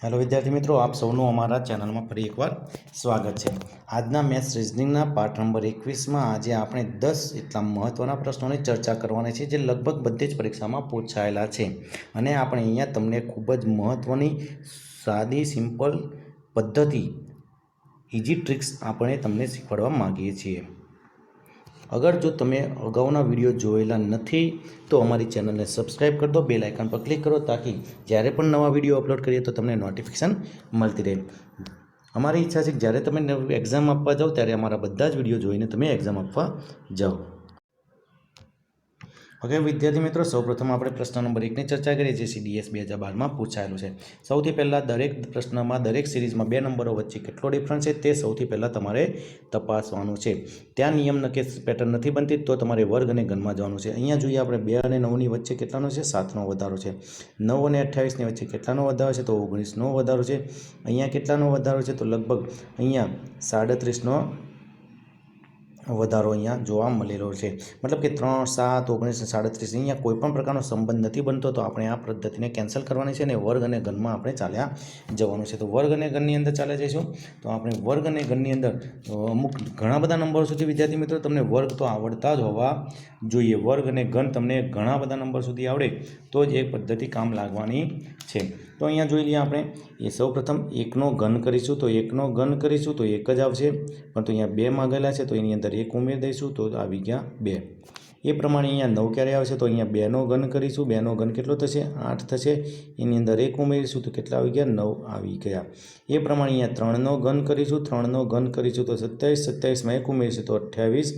Hello विद्यार्थी मित्रों, आप सौનું અમારા ચેનલમાં ફરી એકવાર સ્વાગત છે। આજના મેથ્સ રીઝનિંગના પાઠ નંબર 21માં આજે આપણે 10 એટલા મહત્વના પ્રશ્નોની ચર્ચા કરવાની છે જે લગભગ બધી જ પરીક્ષામાં પૂછાયેલા છે અને આપણે અહીંયા તમને ખૂબ જ મહત્વની સાદી સિમ્પલ પદ્ધતિ ઇઝી ટ્રિક્સ આપણે તમને શીખવાડવા માંગીએ છીએ। अगर जो तमे अगाउना वीडियो जोयेला नहीं तो अमरी चैनल ने सब्सक्राइब कर दो, बेल आइकन पर क्लिक करो ताकि ज्यारे पण नवा वीडियो अपलोड करिए तो तमने नोटिफिकेशन मळती रहे। अमरी इच्छा है कि ज्यारे तमे एक्जाम आपवा जाओ त्यारे अमरा बधा ज वीडियो जोईने तमे एक्जाम आपवा जाओ। ओके विद्यार्थी मित्रों, सौप्रथम आपणे प्रश्न नंबर 1 ની ચર્ચા કરીએ જે CDS 2012 માં પૂછાયેલું છે। સૌથી પહેલા દરેક પ્રશ્નમાં દરેક સિરીઝમાં બે નંબરો વચ્ચે કેટલો ડિફરન્સ છે તે સૌથી પહેલા તમારે તપાસવાનું છે। ત્યાં નિયમ નક્કી પેટર્ન નથી બનતી તો તમારે વર્ગ અને ઘનમાં જવાનું છે। અહીંયા જોઈએ આપણે 2 અને 9 ની વચ્ચે કેટલાનો છે, 7 નો વધારો છે। 9 અને 28 ની વચ્ચે કેટલાનો વધારો છે તો 19 નો વધારો છે। અહીંયા કેટલાનો વધારો છે તો લગભગ અહીંયા 37 નો વધારો અહીંયા જોવા મળેલો છે। मतलब कि 3, 7, 19, 37 અહીંયા કોઈ પણ પ્રકારનો સંબંધ નથી બનતો તો આપણે આ પદ્ધતિને કેન્સલ કરવાની છે અને વર્ગ અને ઘનમાં આપણે ચાલ્યા જવાનું છે। તો વર્ગ અને ઘનની અંદર ચાલ્યા જઈશું તો આપણે વર્ગ અને ઘનની અંદર અમુક ઘણા બધા નંબરો સુધી વિદ્યાર્થી મિત્રો તમને વર્ગ તો આવડતા જ હોવા જોઈએ। વર્ગ અને ઘન તમને ઘણા બધા નંબર સુધી આવડે તો જ એ પદ્ધતિ કામ લાગવાની છે। तो अहींया जोई लीए आपणे ए सौप्रथम 1 नो घन करीशुं तो 1 नो घन करीशुं तो 1 ज आवशे, पण तो अहींया 2 मांगेला छे तो एनी अंदर 1 उमेरी दईशुं तो आवी गया 2। ए प्रमाणे अहींया 9 क्यारे आवशे तो अहींया 2 नो घन करीशुं, 2 नो घन केटलो थशे 8 थशे, एनी अंदर 1 उमेरीशुं तो केटला आवी गया 9 आवी गया। ए प्रमाणे अहींया 3 नो घन करीशुं, 3 नो घन करीशुं तो 27, 27 में 1 उमेरीशुं तो 28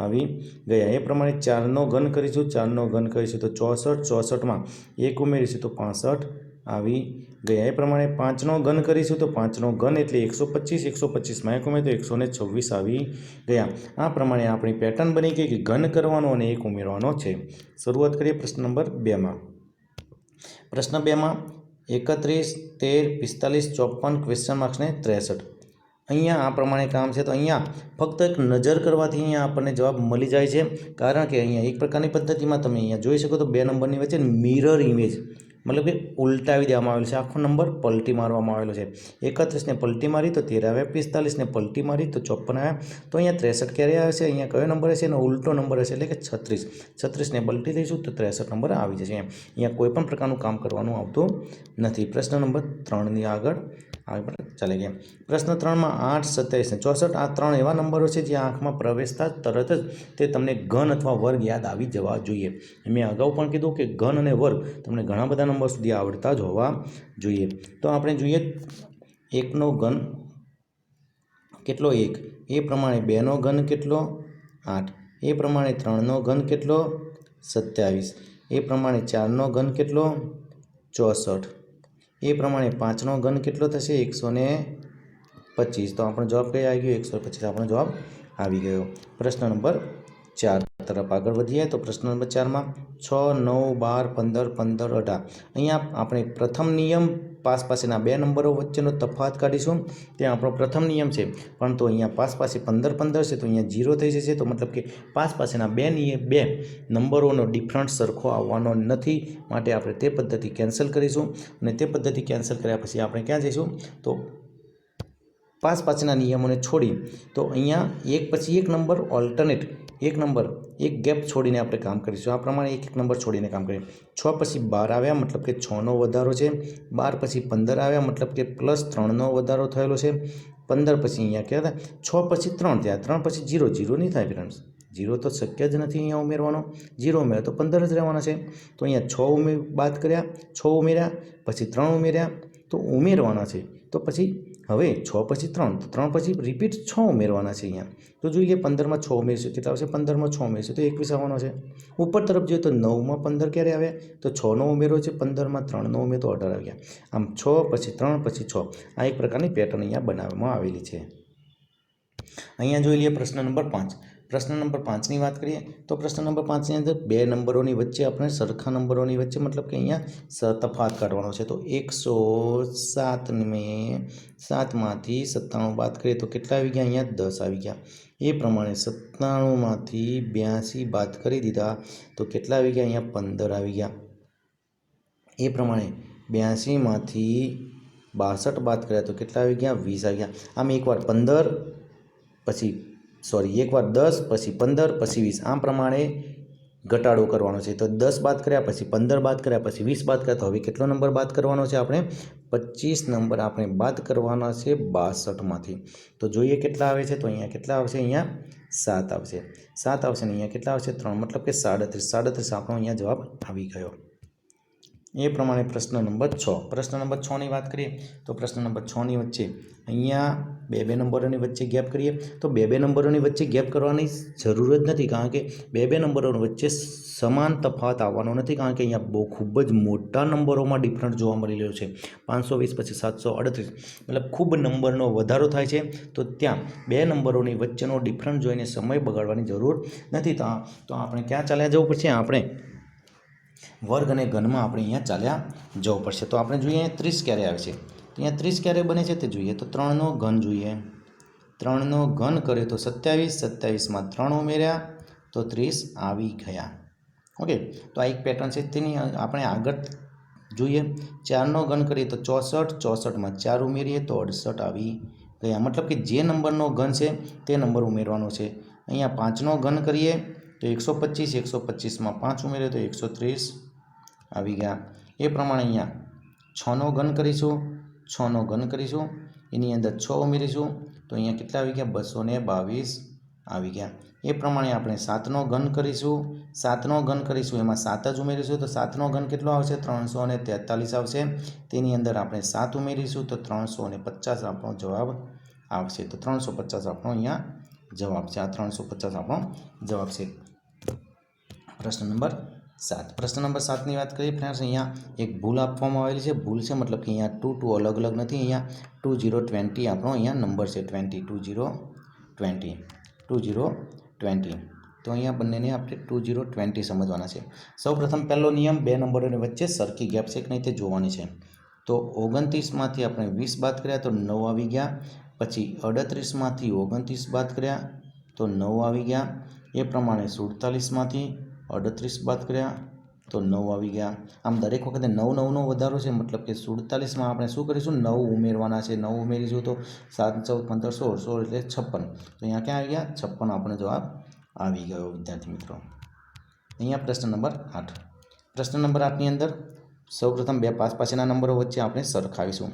आवी गया। ए प्रमाणे 4 नो घन करीशुं, 4 नो घन करीशुं तो 64, 64 में 1 उमेरीशुं तो 65 आवी गया। ए प्रमाणे 5 नो घन करीशुं तो 5 नो घन एटले 125, 125 में 1 उमेर तो 126 आवी गया। आ प्रमाणे आपणी पेटर्न बनी गई कि घन करवानो अने 1 उमेरवानो छे। शुरुआत करिए प्रश्न नंबर 2 में। प्रश्न 2 में 31, 13, 45, 54 क्वेश्चन मार्क्स ने 63। अहींया आ प्रमाणे काम है तो अहींया फक्त एक नजर करवाथी अहींया आपने जवाब मळी जाय छे, कारण के अहींया एक प्रकारनी पद्धति में तमे अहींया जोई शको तो 2 नंबरनी वच्चे मिरर इमेज मतलब कि उल्टावी देवामां आवेलो छे। आखो नंबर पलटी मारवामां आवेलो छे। 31 ने पलटी मारी तो 13 आव्या, 45 ने पलटी मारी तो 54 आव्या, तो अहींया 63 क्यारे आवशे, अहींया कयो नंबर हशे एनो उल्टो नंबर हशे એટલે કે 36। 36 ने पलटी दईशुं तो 63 नंबर आवी जशे। अहींया कोईपण प्रकारनुं काम करवानुं आवतुं नथी। प्रश्न नंबर 3 ની આગળ ચાલી ગયા। प्रश्न 3 में 8, 27 ने 64 आ 3 एवा नंबरो छे जे आंखमां प्रवेशता तरत ज ते तमने घन अथवा वर्ग याद आवी जवा जोईए। मैं अगाऊ पण कीधुं के घन अने वर्ग तमने घणा बधा नंबर सुधी आवडता ज होवा जोईए। तो आपणे जोईए 1 नो घन केटलो 1, ए प्रमाणे 2 नो घन केटलो 8, ए प्रमाणे 3 नो घन केटलो 27, ए प्रमाणे 4 नो घन केटलो 64, ए प्रमाणे 5 नो घन केटलो थशे 125। तो आपणो जवाब कई आई गयो 125 आपणो जवाब आवी गयो। प्रश्न नंबर 4 तरफ आगळ वधीए तो प्रश्न नंबर 4 में 6, 9, 12, 15, 15, 18 अहींया आपणे प्रथम नियम पास पासेना 2 नंबरो वच्चेनो तफावत काढीशुं। ते आपणो प्रथम नियम छे, पण तो अहींया पास पासे 15, 15 छे तो अहींया 0 थई जशे। तो मतलब कि पास पासेना 2 नंबरोनो डिफरन्स सरखो आववानो नथी, माटे आपणे ते पद्धति केन्सल करीशुं अने ते पद्धति केन्सल कर्या पछी आपणे क्यां जईशुं तो पास पासेना नियमोने छोड़ी तो अहींया एक पछी एक नंबर ऑल्टरनेट एक नंबर एक गैप छोड़ीने आपणे काम करीशुं। आ प्रमाणे एक एक नंबर छोड़ीने काम करीए। 6 पछी 12 आव्या मतलब कि 6 नो वधारो छे, 12 पछी 15 आव्या मतलब कि प्लस 3 नो वधारो थयेलो छे, 15 पछी अहींया केटला 6 पछी 3 थया, 3 पछी 0, 0 नहीं थाय फ्रेंड्स, 0 तो शक्य ज नहीं अहींया उमेरवानो, 0 उमेरे तो 15 ज रहेवाना छे। तो अहींया 6 बात कर्या, 6 उमेर्या पछी 3 उमेर्या तो उमेरवाना छे। तो पछी हवे 6 पछी 3 तो 3 पछी रिपीट 6 उमेरवाना छे। अहींया तो जोई लीए 15 में 6 उमेरशुं केटला आवशे, 15 में 6 उमेरशुं तो 21 आववानो छे। ऊपर तरफ जोईए तो 9 में 15 क्यारे आव्या तो 6 नो उमेरो छे, 15 में 3 नो उमेर तो 18 आवी गया। आम 6 पछी 3 पछी 6 आ एक प्रकारनी पेटर्न अहींया बनाववामां आवेली छे। अहींया जोई लीए प्रश्न नंबर 5। प्रश्न नंबर 5 की बात करिए तो प्रश्न नंबर 5 ની અંદર 2 નંબરોની વચ્ચે આપણે સરખા નંબરોની વચ્ચે मतलब કે અહીંયા તફાવત કાઢવાનો છે। તો 107 में 7 માંથી 97 બાદ કરીએ તો કેટલા આવી ગયા, અહીંયા 10 આવી ગયા। એ પ્રમાણે 97 માંથી 82 બાદ કરી દીધા તો કેટલા આવી ગયા, અહીંયા 15 આવી ગયા। એ પ્રમાણે 82 માંથી 62 બાદ કર્યા તો કેટલા આવી ગયા? 20 આવી ગયા. આમ એકવાર 15 પછી એકવાર 10 પછી 15 પછી 20 આમ પ્રમાણે ઘટાડો કરવાનો છે. તો 10 બાદ કર્યા પછી 15 બાદ કર્યા પછી 20 બાદ કર્યા તો હવે કેટલો નંબર બાદ કરવાનો છે આપણે? 25 નંબર આપણે બાદ કરવાના છે 62માંથી. તો જોઈએ કેટલા આવે છે. તો અહીંયા કેટલા આવશે? અહીંયા 7 આવશે. 7 આવશે ને અહીંયા કેટલા આવશે? 3 મતલબ કે 37. 37 આપણો અહીંયા જવાબ આવી ગયો. એ પ્રમાણે પ્રશ્ન નંબર 6. પ્રશ્ન નંબર 6ની વાત કરીએ તો પ્રશ્ન નંબર 6ની વચ્ચે અહીંયા બે નંબરોની વચ્ચે ગેપ કરીએ તો બે નંબરોની વચ્ચે ગેપ કરવાની જરૂર જ નથી, કારણ કે બે નંબરોની વચ્ચે સમાન તફાવત આવવાનો નથી, કારણ કે અહીંયા ખૂબ જ મોટા નંબરોમાં ડિફરન્ટ જોવા મળી રહ્યો છે. 520 પછી 738 મતલબ ખૂબ નંબરનો વધારો થાય છે. તો ત્યાં બે નંબરોની વચ્ચેનો ડિફરન્ટ જોઈને સમય બગાડવાની જરૂર નથી. તો આપણે ક્યાં ચાલ્યા જવું પડશે? આપણે વર્ગ અને ઘનમાં આપણે અહીંયા ચાલ્યા જવું પડશે. તો આપણે જોઈએ 30 ક્યારે આવે છે? તો અહીંયા 30 ક્યારે બને છે તે જોઈએ. તો 3નો ઘન જોઈએ. 3નો ઘન કર્યો તો 27. 27માં 3 ઉમેર્યા તો 30 આવી ગયા. ઓકે, તો આ એક પેટર્ન છે, તેની આપણે આગળ જોઈએ. 4નો ઘન કરીએ તો 64. 64માં 4 ઉમેરીએ તો 68 આવી ગયા. મતલબ કે જે નંબરનો ઘન છે તે નંબર ઉમેરવાનો છે. અહીંયા 5નો ઘન કરીએ તો 125. 125માં 5 ઉમેરીએ તો 130 આવી ગયા. એ પ્રમાણે અહીંયા 6નો ઘન કરીશું. 6નો ઘન કરીશું, એની અંદર 6 ઉમેરીશું તો અહીંયા કેટલા આવી ગયા? 222 આવી ગયા. એ પ્રમાણે આપણે 7નો ઘન કરીશું. 7નો ઘન કરીશું, એમાં 7 જ ઉમેરીશું તો 7નો ઘન કેટલો આવશે? 343 આવશે. તેની અંદર આપણે 7 ઉમેરીશું તો 350 આપણો જવાબ આવશે. તો 350 આપણો અહીંયા જવાબ છે. આ 350 આપણો જવાબ છે. પ્રશ્ન નંબર 7. પ્રશ્ન નંબર 7ની વાત કરીએ ફ્રેન્ડ્સ, અહીંયા એક ભૂલ આપવામાં આવેલી છે. ભૂલ છે મતલબ કે અહીંયા 2 અલગ અલગ નથી. અહીંયા 2020 આપણો અહીંયા નંબર છે. 2020 તો અહીંયા બંનેને આપણે 2020 સમજવાના છે. સૌપ્રથમ પહેલો નિયમ બે નંબરોની વચ્ચે સરખી ગેપ છે કે નહીં તે જોવાની છે. તો 29માંથી આપણે 20 બાદ કર્યા તો 9 આવી ગયા. પછી 38માંથી 29 બાદ કર્યા તો 9 આવી ગયા. એ પ્રમાણે 47માંથી 38 બાદ કર્યા તો 9 આવી ગયા. આમ દરેક વખતે 9 વધારો છે, મતલબ કે 47માં આપણે શું કરીશું? 9 ઉમેરવાના છે. 9 ઉમેરીશું તો 7 14 15 16 એટલે 56. તો અહીંયા ક્યાં આવી ગયા? 56 આપણો જવાબ આવી ગયો વિદ્યાર્થી મિત્રો. અહીંયા પ્રશ્ન નંબર 8. પ્રશ્ન નંબર 8ની અંદર સૌપ્રથમ બે પાસના નંબરો વચ્ચે આપણે સરખાવીશું,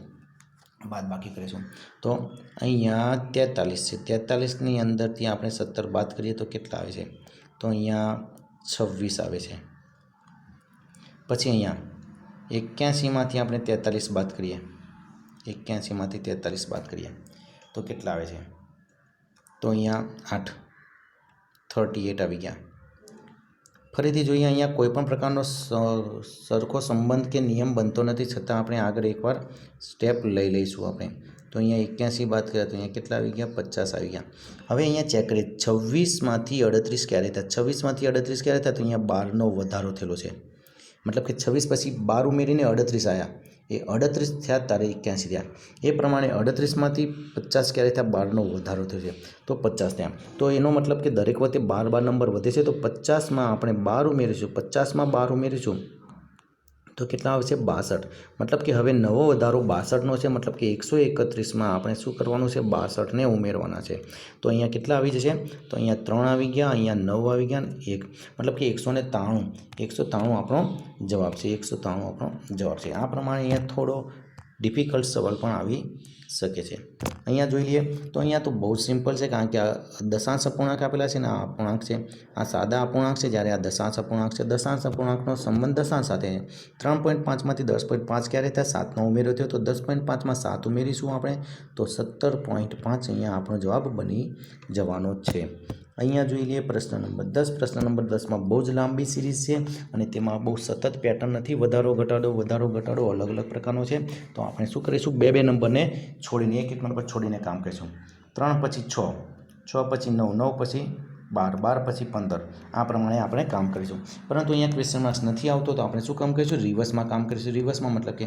બાદ બાકી કરીશું. તો અહીંયા 43 છે. 43ની અંદરથી આપણે 17 બાદ કરીએ તો કેટલા આવે છે? તો અહીંયા 26 આવે છે. પછી અહીંયા 81માંથી આપણે 43 બાદ કરીએ. 81માંથી 43 બાદ કરીએ તો કેટલા આવે છે? તો અહીંયા 8 38 આવી ગયા. ફરીથી જોઈએ, અહીંયા કોઈ પણ પ્રકારનો સરખો સંબંધ કે નિયમ બનતો નથી, છતાં આપણે આગળ એકવાર સ્ટેપ લઈ લઈશું આપણે. તો અહીંયા 81 બાદ કર્યા તો અહીંયા કેટલા આવી ગયા? 50 આવી ગયા. હવે અહીંયા ચેક કરીએ 26માંથી 38 ક્યારે થયા? 26માંથી 38 ક્યારે થયા? તો અહીંયા 12નો વધારો થયેલો છે. મતલબ કે 26 પછી 12 ઉમેરીને 38 આવ્યા. એ 38 થયા ત્યારે 81 થયા. એ પ્રમાણે 38માંથી 50 ક્યારે થયા? 12નો વધારો થયો છે તો 50 થયા. તો એનો મતલબ કે દરેક વખતે 12 નંબર વધે છે. તો 50માં આપણે 12 ઉમેરીશું. 50માં 12 ઉમેરીશું તો કેટલા આવશે? 62. મતલબ કે હવે નવો વધારો 62નો છે. મતલબ કે 131માં આપણે શું કરવાનું છે? 62ને ઉમેરવાના છે. તો અહીંયા કેટલા આવી જશે? તો અહીંયા 3 આવી ગયા, અહીંયા 9 આવી ગયા, 1 મતલબ કે 193 આપણો જવાબ છે. 193 આપણો જવાબ છે. આ પ્રમાણે અહીંયા થોડો ડિફિકલ્ટ સવાલ પણ આવી શકે છે. અહીંયા જોઈ લઈએ તો અહીંયા તો બહુ સિમ્પલ છે, કારણ કે આ દશાંશ અપૂર્ણાંક આપેલા છે ને આ અપૂર્ણાંક છે. આ સાદા અપૂર્ણાંક છે, જ્યારે આ દશાંશ અપૂર્ણાંક છે. દશાંશ અપૂર્ણાંકનો સંબંધ દશાંશ સાથે છે. 3.5માંથી 10.5 ક્યારે થયા? 7નો ઉમેરો થયો તો 10.5માં 7 ઉમેરીશું આપણે તો 17.5 અહીંયા આપણો જવાબ બની જવાનો છે. અહીંયા જોઈ લઈએ પ્રશ્ન નંબર 10. પ્રશ્ન નંબર 10માં બહુ જ લાંબી સિરીઝ છે અને તેમાં બહુ સતત પેટર્ન નથી. વધારો ઘટાડો અલગ અલગ પ્રકારનો છે. તો આપણે શું કરીશું? બે નંબરને છોડીને એક નંબર છોડીને કામ કરીશું. 3 પછી 6, 6 પછી 9, 9 પછી 12, 12 પછી 15 આ પ્રમાણે આપણે કામ કરીશું. પરંતુ અહીંયા ક્વેશ્ચન માર્ક્સ નથી આવતો તો આપણે શું કામ કરીશું? રિવર્સમાં કામ કરીશું. રિવર્સમાં મતલબ કે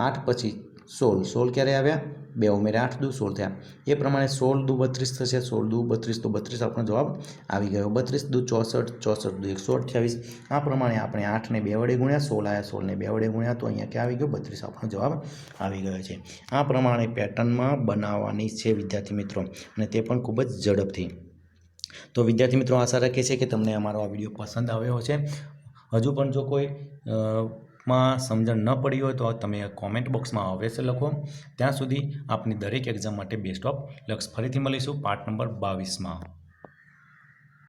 8 પછી 16 ક્યારે આવ્યા? 2 ઉમેર્યા 8 દુ 16 થયા. એ પ્રમાણે 16 દુ 32 થશે. 16 દુ 32 તો 32 આપણો જવાબ આવી ગયો. 32 દુ 64, 64 દુ 128. આ પ્રમાણે આપણે 8ને 2 વડે ગુણ્યા, 16 આવ્યા, 16ને 2 વડે ગુણ્યા તો અહીંયા ક્યાં આવી ગયો? 32 આપણો જવાબ આવી ગયો છે. આ પ્રમાણે પેટર્નમાં બનાવવાની છે વિદ્યાર્થી મિત્રો, અને તે પણ ખૂબ જ ઝડપથી. તો વિદ્યાર્થી મિત્રો, આશા રાખીએ છીએ કે તમને અમારો આ વિડીયો પસંદ આવ્યો છે. હજુ પણ જો કોઈ માં સમજણ ન પડી હોય તો તમે કોમેન્ટ બોક્સમાં અવશ્ય લખો. ત્યાં સુધી આપની દરેક એક્ઝામ માટે બેસ્ટ ઓફ લક્સ. ફરીથી મળીશું પાર્ટ નંબર 22માં.